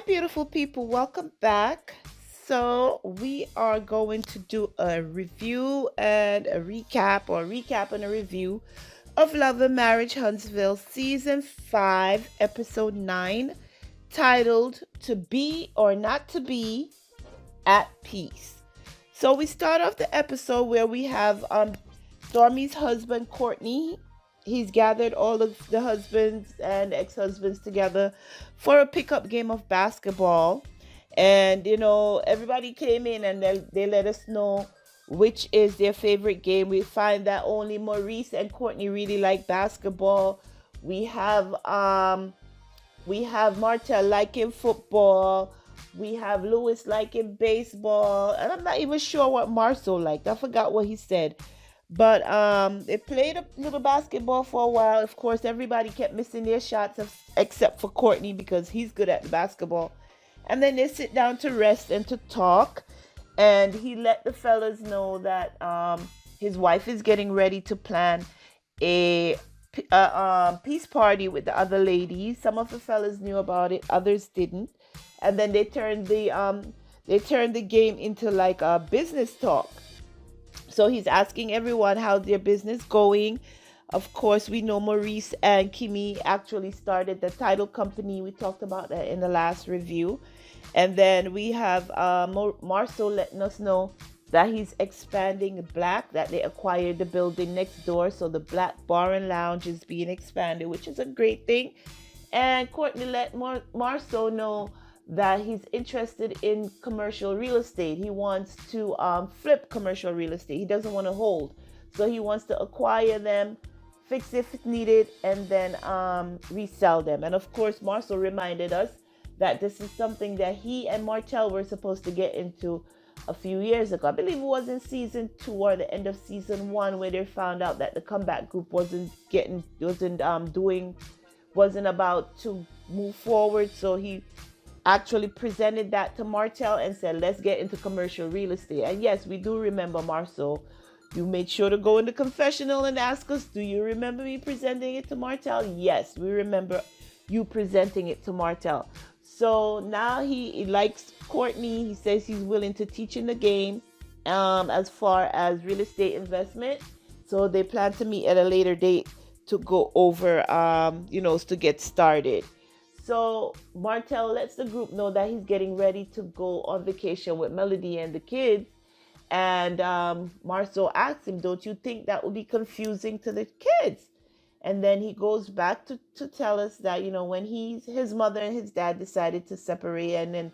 beautiful people. Welcome back. So, we are going to do a review and a recap, or recap and a review of Love and Marriage Huntsville Season 5, Episode 9, titled To Be or Not to Be at Peace. So, we start off the episode where we have Stormi's husband, Courtney. He's gathered all of the husbands and ex-husbands together for a pickup game of basketball. And, everybody came in and they let us know which is their favorite game. We find that only Maurice and Courtney really like basketball. We have Martell liking football. We have Lewis liking baseball. And I'm not even sure what Marsau liked. I forgot what he said. But they played a little basketball for a while. Of course, everybody kept missing their shots except for Courtney because he's good at the basketball. And then they sit down to rest and to talk. And he let the fellas know that his wife is getting ready to plan a peace party with the other ladies. Some of the fellas knew about it, others didn't. And then they turned the game into like a business talk. So he's asking everyone how's their business going. Of course, we know Maurice and Kimmi actually started the title company. We talked about that in the last review. And then we have Marsau letting us know that he's expanding Black, that they acquired the building next door. So the Black Bar and Lounge is being expanded, which is a great thing. And Courtney let Marsau know that he's interested in commercial real estate. He wants to flip commercial real estate. He doesn't want to hold. So he wants to acquire them, fix if it's needed, and then resell them. And of course, Marsau reminded us that this is something that he and Martell were supposed to get into a few years ago. I believe it was in season 2 or the end of season 1 where they found out that the comeback group wasn't about to move forward. So he actually presented that to Martell and said, let's get into commercial real estate. And yes, we do remember, Marsau. You made sure to go in the confessional and ask us, do you remember me presenting it to Martell? Yes, we remember you presenting it to Martell. So now he likes Courtney. He says he's willing to teach in the game as far as real estate investment. So they plan to meet at a later date to go over, to get started. So Martell lets the group know that he's getting ready to go on vacation with Melody and the kids. And Marsau asks him, don't you think that would be confusing to the kids? And then he goes back to tell us that, when his mother and his dad decided to separate, and then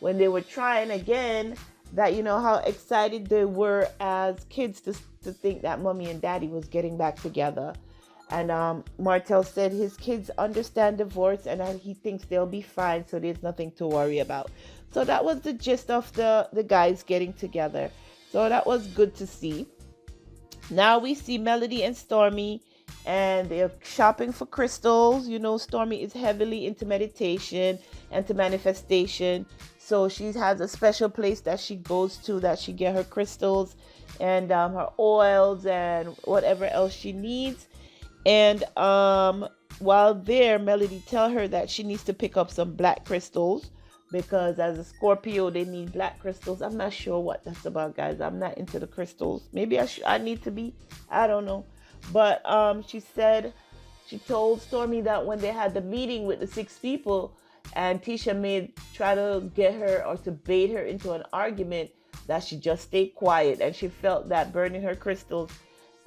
when they were trying again, that, how excited they were as kids to think that mommy and daddy was getting back together. And Martell said his kids understand divorce and he thinks they'll be fine, so there's nothing to worry about. So that was the gist of the guys getting together. So that was good to see. Now we see Melody and Stormi, and they're shopping for crystals. Stormi is heavily into meditation and to manifestation. So she has a special place that she goes to, that she get her crystals and her oils and whatever else she needs. And while there, Melody tell her that she needs to pick up some black crystals because as a Scorpio, they need black crystals. I'm not sure what that's about, guys. I'm not into the crystals. Maybe I need to be. I don't know. But she told Stormi that when they had the meeting with the 6 people and Tisha try to get her or to bait her into an argument, that she just stayed quiet. And she felt that burning her crystals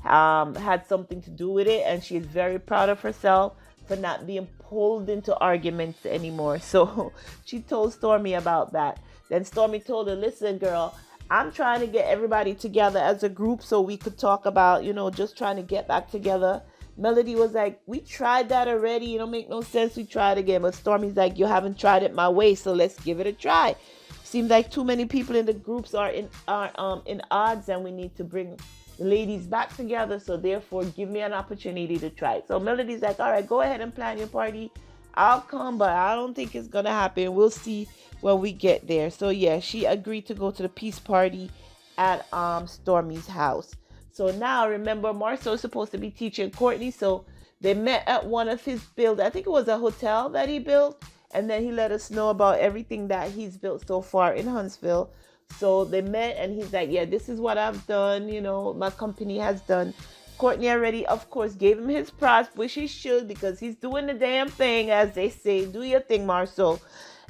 had something to do with it, and she is very proud of herself for not being pulled into arguments anymore. So she told Stormi about that. Then Stormi told her, listen girl, I'm trying to get everybody together as a group so we could talk about, just trying to get back together. Melody was like, we tried that already, make no sense, we tried again. But Stormi's like, you haven't tried it my way, so let's give it a try. Seems like too many people in the groups are in odds, and we need to bring the ladies back together, so therefore give me an opportunity to try it. So Melody's like, all right, go ahead and plan your party. I'll come, but I don't think it's gonna happen. We'll see when we get there. So yeah, she agreed to go to the peace party at Stormi's house. So now remember, Marsau is supposed to be teaching Courtney, so they met at one of his build. I think it was a hotel that he built, And then he let us know about everything that he's built so far in Huntsville. So they met and he's like, yeah, this is what I've done, my company has done. Courtney already, of course, gave him his props, which he should, because he's doing the damn thing, as they say. Do your thing, Marsau.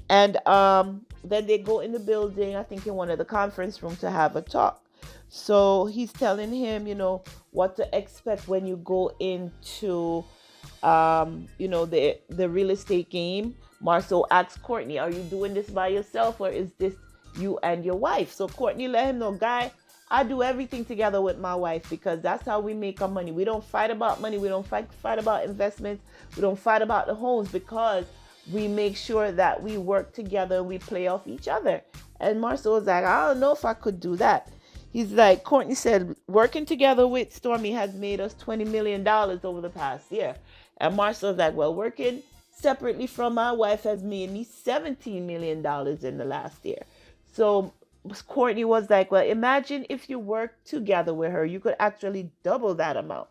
And then they go in the building, I think in one of the conference rooms, to have a talk. So he's telling him, what to expect when you go into, the real estate game. Marsau asks Courtney, are you doing this by yourself or is this you and your wife? So Courtney let him know, guy, I do everything together with my wife because that's how we make our money. We don't fight about money. We don't fight about investments. We don't fight about the homes because we make sure that we work together and we play off each other. And Marsau was like, I don't know if I could do that. He's like, Courtney said, working together with Stormi has made us $20 million over the past year. And Marsau was like, well, working separately from my wife has made me $17 million in the last year. So Courtney was like, well, imagine if you worked together with her, you could actually double that amount.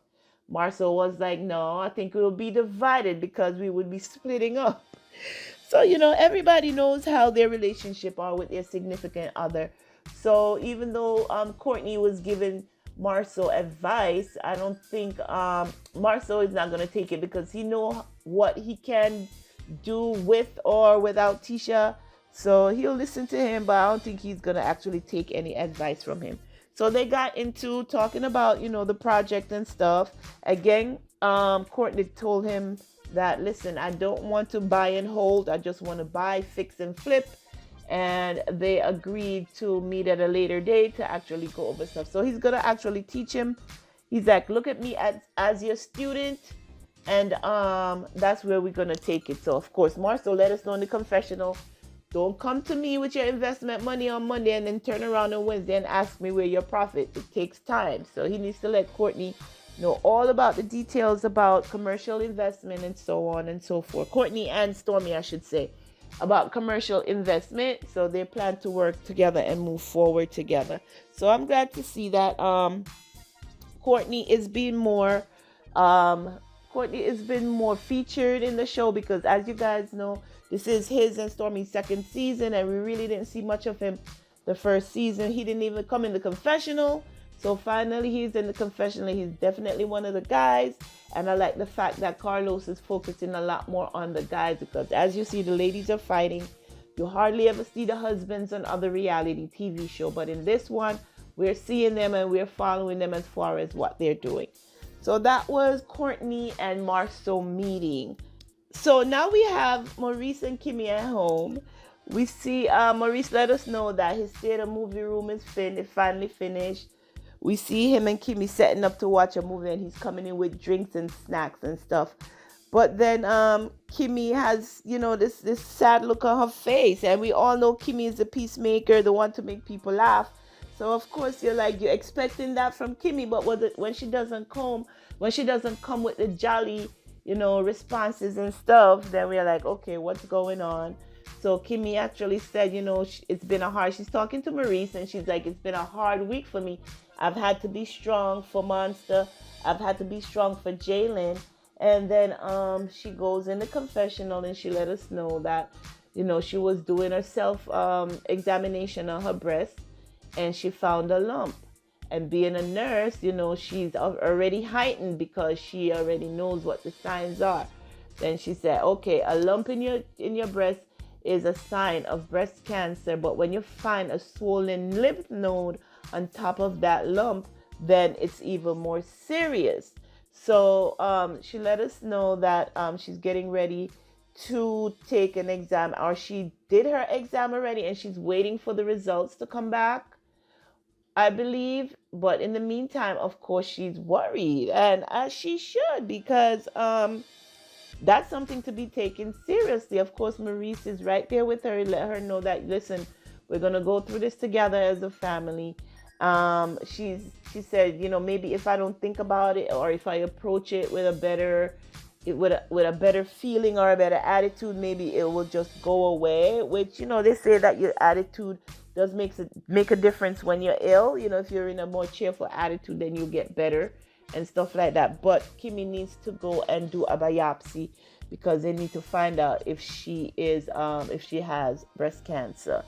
Marsau was like, no, I think it will be divided because we would be splitting up. So, everybody knows how their relationship are with their significant other. So even though Courtney was giving Marsau advice, I don't think Marsau is not going to take it because he know what he can do with or without Tisha. So he'll listen to him, but I don't think he's going to actually take any advice from him. So they got into talking about, the project and stuff. Again, Courtney told him that, listen, I don't want to buy and hold. I just want to buy, fix, and flip. And they agreed to meet at a later date to actually go over stuff. So he's going to actually teach him. He's like, look at me as your student. And that's where we're going to take it. So, of course, Marsau let us know in the confessional, don't come to me with your investment money on Monday and then turn around on Wednesday and ask me where your profit. It takes time. So he needs to let Courtney know all about the details about commercial investment and so on and so forth. Courtney and Stormi, I should say, about commercial investment. So they plan to work together and move forward together. So I'm glad to see that Courtney is being more featured in the show because, as you guys know, this is his and Stormi's second season, and we really didn't see much of him the first season. He didn't even come in the confessional. So finally, he's in the confessional. He's definitely one of the guys. And I like the fact that Carlos is focusing a lot more on the guys because, as you see, the ladies are fighting. You hardly ever see the husbands on other reality TV show. But in this one, we're seeing them and we're following them as far as what they're doing. So that was Courtney and Marsau meeting. So now we have Maurice and Kimmi at home. We see Maurice let us know that his theater movie room is finally finished. We see him and Kimmi setting up to watch a movie and he's coming in with drinks and snacks and stuff. But then Kimmi has, this sad look on her face. And we all know Kimmi is the peacemaker, the one to make people laugh. So, of course, you're expecting that from Kimmi. But when she doesn't come with the jolly, responses and stuff, then we're like, okay, what's going on? So Kimmi actually said, it's been she's talking to Maurice and she's like, it's been a hard week for me. I've had to be strong for Monster. I've had to be strong for Jalen. And then she goes in the confessional and she let us know that, she was doing her self-examination on her breast and she found a lump. And being a nurse, she's already heightened because she already knows what the signs are. Then she said, okay, a lump in your breast is a sign of breast cancer. But when you find a swollen lymph node on top of that lump, then it's even more serious. So she let us know that she's getting ready to take an exam, or she did her exam already and she's waiting for the results to come back, I believe. But in the meantime, of course, she's worried, and as she should, because that's something to be taken seriously. Of course, Maurice is right there with her, let her know that, listen, we're going to go through this together as a family. She said, maybe if I don't think about it, or if I approach it with a better feeling or a better attitude, maybe it will just go away. Which, they say that your attitude does make a difference when you're ill. If you're in a more cheerful attitude, then you'll get better and stuff like that. But Kimmi needs to go and do a biopsy because they need to find out if she has breast cancer.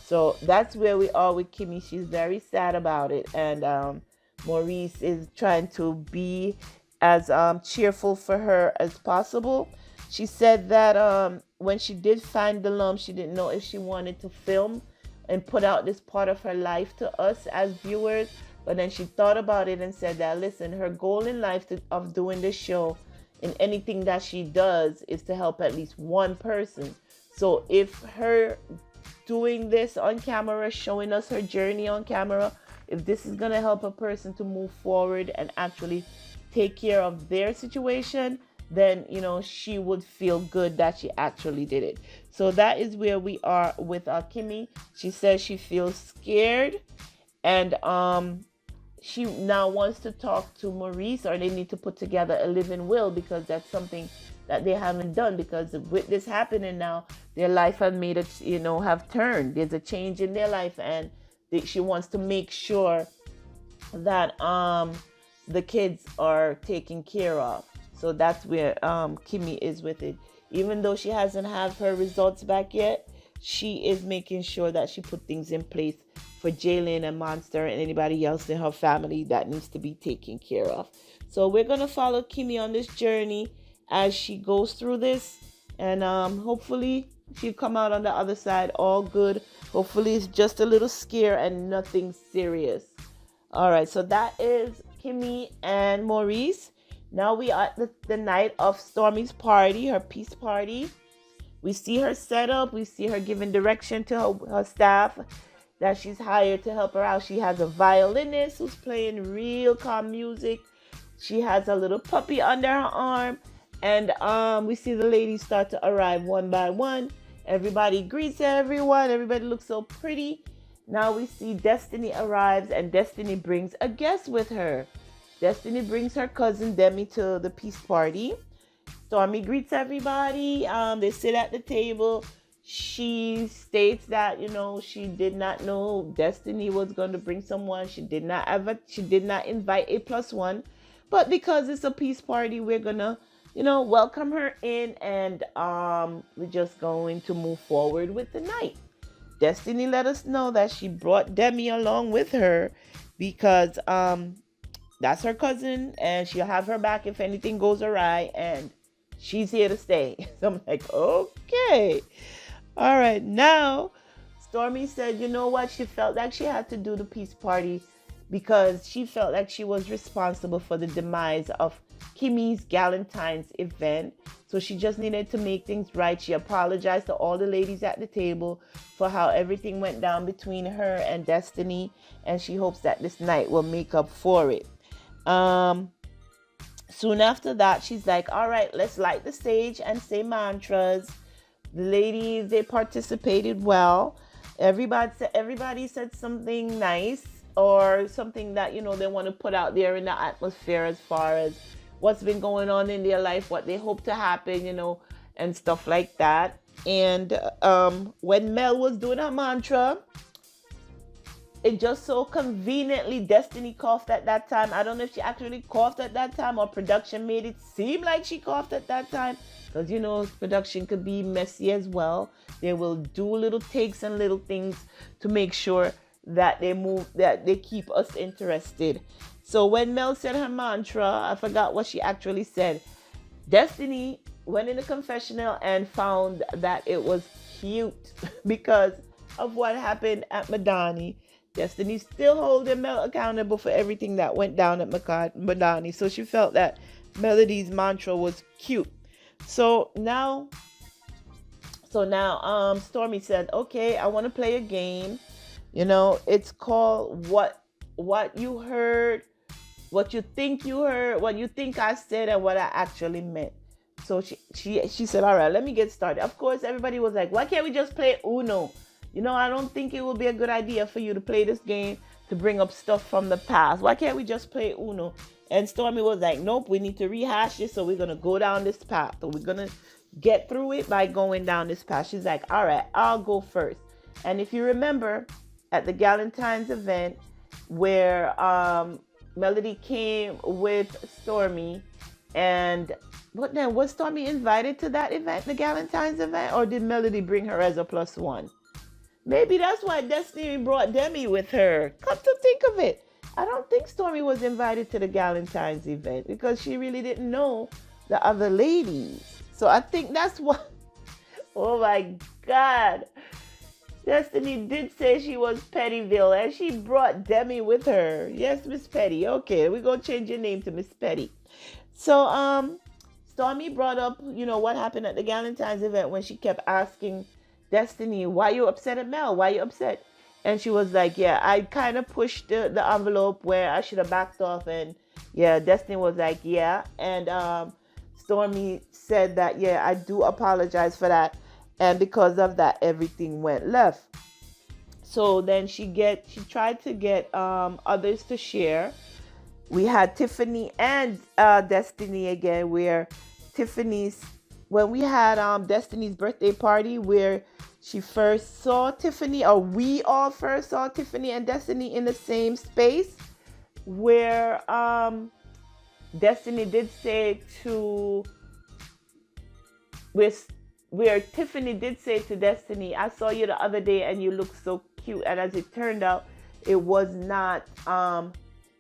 So that's where we are with Kimmi. She's very sad about it, and Maurice is trying to be as cheerful for her as possible. She said that when she did find the lump, she didn't know if she wanted to film and put out this part of her life to us as viewers. But then she thought about it and said that, listen, her goal in life of doing this show and anything that she does is to help at least one person. So if her doing this on camera, showing us her journey on camera, if this is going to help a person to move forward and actually take care of their situation, then, you know, she would feel good that she actually did it. So that is where we are with Kimmi. She says she feels scared, and she now wants to talk to Maurice, or they need to put together a living will, because that's something that they haven't done, because with this happening now, their life has made it, you know, have turned. There's a change in their life, and she wants to make sure that the kids are taken care of. So that's where Kimmi is with it. Even though she hasn't had her results back yet, she is making sure that she put things in place for Jalen and Monster and anybody else in her family that needs to be taken care of. So we're going to follow Kimmi on this journey as she goes through this. And hopefully she'll come out on the other side all good. Hopefully it's just a little scare and nothing serious. All right, so that is Kimmi and Maurice. Now we are at the night of Stormi's party, her peace party. We see her set up. We see her giving direction to her staff that she's hired to help her out. She has a violinist who's playing real calm music. She has a little puppy under her arm. And we see the ladies start to arrive one by one. Everybody greets everyone. Everybody looks so pretty. Now we see Destiny arrives, and Destiny brings a guest with her. Destiny brings her cousin Demi to the peace party. Stormi greets everybody. They sit at the table. She states that, you know, she did not know Destiny was going to bring someone. She did not invite A+1. But because it's a peace party, we're going to, you know, welcome her in, and we're just going to move forward with the night. Destiny let us know that she brought Demi along with her because that's her cousin, and she'll have her back if anything goes awry, and she's here to stay. So I'm like, okay. All right. Now, Stormi said, you know what? She felt like she had to do the peace party because she felt like she was responsible for the demise of Kimmi's Galentine's event. So she just needed to make things right. She apologized to all the ladies at the table for how everything went down between her and Destiny, and she hopes that this night will make up for it. Soon after that, she's like, all right, let's light the stage and say mantras. The ladies, they participated well. Everybody said something nice, or something that, you know, they want to put out there in the atmosphere as far as what's been going on in their life, what they hope to happen, you know, and stuff like that. And when Mel was doing her mantra, it just so conveniently, Destiny coughed at that time. I don't know if she actually coughed at that time or production made it seem like she coughed at that time. Because, you know, production could be messy as well. They will do little takes and little things to make sure that they keep us interested. So when Mel said her mantra, I forgot what she actually said. Destiny went in the confessional and found that it was cute because of what happened at Madani. Destiny still holding Mel accountable for everything that went down at Madani. So she felt that Melody's mantra was cute. So now Stormi said, okay, I want to play a game. You know, it's called what you heard, what you think you heard, what you think I said, and what I actually meant. So she said, all right, let me get started. Of course, everybody was like, why can't we just play Uno? You know, I don't think it would be a good idea for you to play this game to bring up stuff from the past. Why can't we just play Uno? And Stormi was like, nope, we need to rehash this. So we're going to go down this path. So we're going to get through it by going down this path. She's like, all right, I'll go first. And if you remember at the Galentine's event where Melody came with Stormi and But then, was Stormi invited to that event, the Galentine's event, or did Melody bring her as a plus one? Maybe that's why Destiny brought Demi with her. Come to think of it, I don't think Stormi was invited to the Galentine's event because she really didn't know the other ladies. So I think that's what. Oh my God. Destiny did say she was Pettyville and she brought Demi with her. Yes, Miss Petty. Okay, we're going to change your name to Miss Petty. So, Stormi brought up, what happened at the Galentine's event when she kept asking Destiny, why you upset at Mel? Why you upset? And she was like, yeah, I kind of pushed the envelope where I should have backed off. And yeah, Destiny was like, yeah. And Stormi said that, yeah, I do apologize for that. And because of that, everything went left. So then she tried to get others to share. We had Tiffany and Destiny again, where when we had Destiny's birthday party, where she first saw Tiffany, or we all first saw Tiffany and Destiny in the same space, where Destiny did say to, where Tiffany did say to Destiny, I saw you the other day and you look so cute. And as it turned out, it was not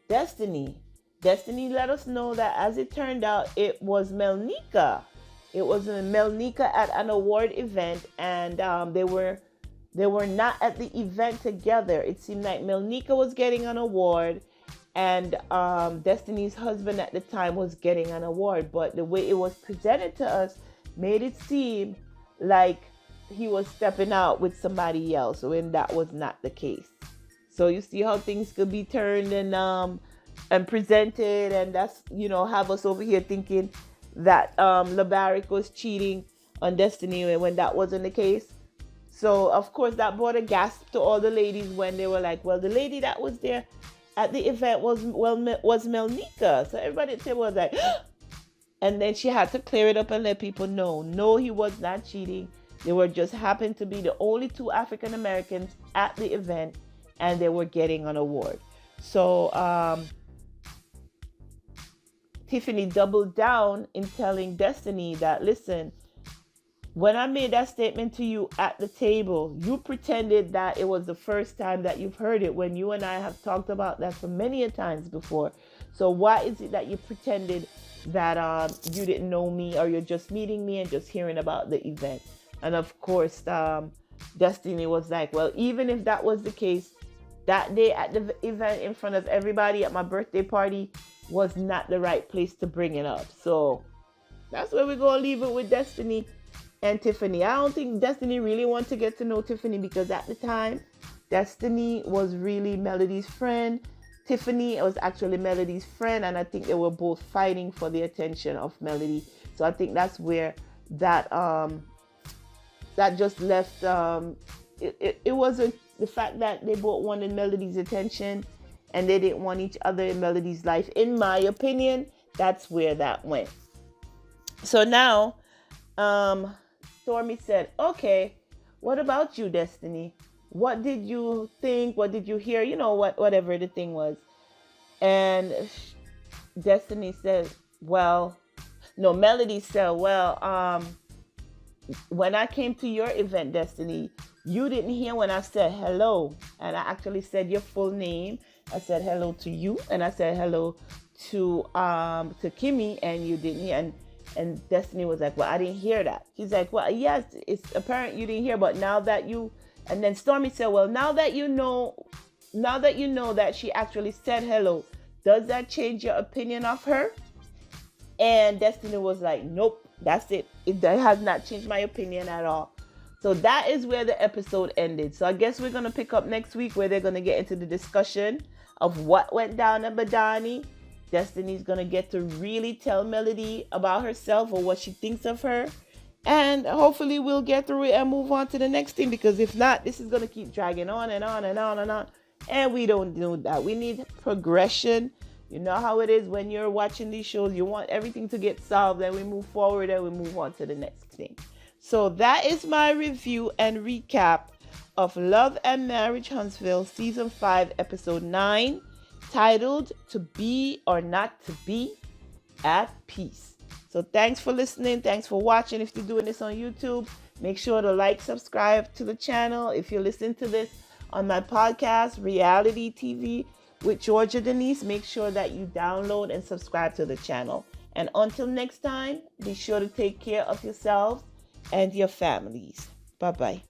Destiny. Destiny let us know that as it turned out, it was Melnika. It was Melnika at an award event, and they were not at the event together. It seemed like Melnika was getting an award, and Destiny's husband at the time was getting an award. But the way it was presented to us made it seem like he was stepping out with somebody else, when that was not the case. So you see how things could be turned and presented, and that's, have us over here thinking that LaBarrick was cheating on Destiny when that wasn't the case. So of course that brought a gasp to all the ladies when they were like, well, the lady that was there at the event was Melnika. So everybody was like, and then she had to clear it up and let people know, no, he was not cheating. They were just happened to be the only two African Americans at the event, and they were getting an award. So Tiffany doubled down in telling Destiny that, listen, when I made that statement to you at the table, you pretended that it was the first time that you've heard it, when you and I have talked about that for many a times before. So why is it that you pretended that you didn't know me, or you're just meeting me and just hearing about the event? And of course, Destiny was like, well, even if that was the case, that day at the event in front of everybody at my birthday party was not the right place to bring it up. So that's where we're going to leave it with Destiny and Tiffany. I don't think Destiny really wants to get to know Tiffany, because at the time, Destiny was really Melody's friend. Tiffany was actually Melody's friend, and I think they were both fighting for the attention of Melody. So I think that's where that just left. It wasn't the fact that they both wanted Melody's attention and they didn't want each other in Melody's life. In my opinion, that's where that went. So now, Stormi said, okay, what about you, Destiny? What did you think? What did you hear? Whatever the thing was. And Destiny said, Melody said, when I came to your event, Destiny, you didn't hear when I said hello. And I actually said your full name. I said hello to you, and I said hello to Kimmi, and you didn't hear. And Destiny was like, well, I didn't hear that. He's like, well, yes, it's apparent you didn't hear, but now that you... And then Stormi said, well, now that you know that she actually said hello, does that change your opinion of her? And Destiny was like, nope, that's it. That has not changed my opinion at all. So that is where the episode ended. So I guess we're going to pick up next week, where they're going to get into the discussion of what went down at Badani. Destiny's going to get to really tell Melody about herself, or what she thinks of her. And hopefully we'll get through it and move on to the next thing, because if not, this is going to keep dragging on and on and on and on. And we don't do that. We need progression. You know how it is when you're watching these shows. You want everything to get solved, and we move forward and we move on to the next thing. So that is my review and recap of Love and Marriage Huntsville Season 5, Episode 9, titled To Be or Not to Be at Peace. So thanks for listening. Thanks for watching. If you're doing this on YouTube, make sure to like, subscribe to the channel. If you're listening to this on my podcast, Reality TV with Georgia Denise, make sure that you download and subscribe to the channel. And until next time, be sure to take care of yourselves and your families. Bye-bye.